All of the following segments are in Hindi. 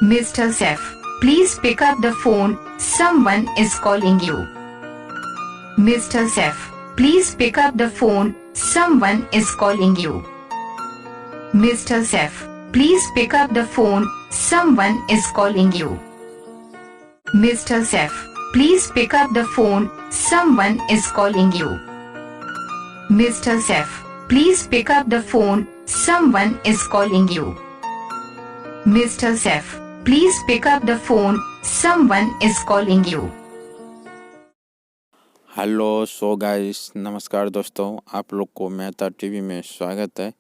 Mr. Saif, please pick up the phone. Someone is calling you. Mr. Saif, please pick up the phone. Someone is calling you. Mr. Saif, please pick up the phone. Someone is calling you. Mr. Saif, please pick up the phone. Someone is calling you. Mr. Saif, please pick up the phone. Someone is calling you. Mr. Saif, please pick up the phone. Someone is calling you. Hello so guys, नमस्कार दोस्तों, आप लोग को मेहता टीवी में स्वागत है।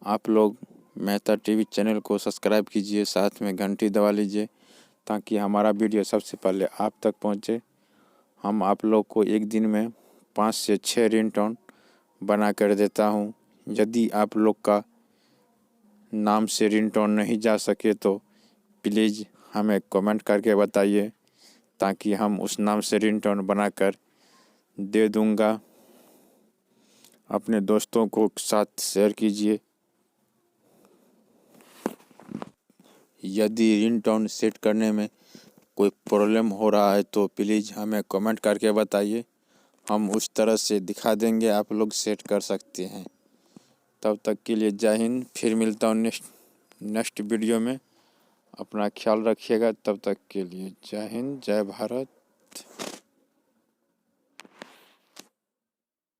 आप लोग मेहता टीवी चैनल को सब्सक्राइब कीजिए, साथ में घंटी दबा लीजिए ताकि हमारा वीडियो सबसे पहले आप तक पहुंचे। हम आप लोग को एक दिन में 5 से 6 रिंगटोन बना कर देता हूं। यदि आप लोग का नाम से रिंगटोन नहीं जा सके तो प्लीज़ हमें कमेंट करके बताइए ताकि हम उस नाम से रिंगटोन बनाकर दे दूंगा। अपने दोस्तों को साथ शेयर कीजिए। यदि रिंगटोन सेट करने में कोई प्रॉब्लम हो रहा है तो प्लीज़ हमें कमेंट करके बताइए, हम उस तरह से दिखा देंगे, आप लोग सेट कर सकते हैं। तब तक के लिए जय हिंद। फिर मिलता हूँ नेक्स्ट वीडियो में। अपना ख्याल रखिएगा। तब तक के लिए जय हिंद, जय भारत।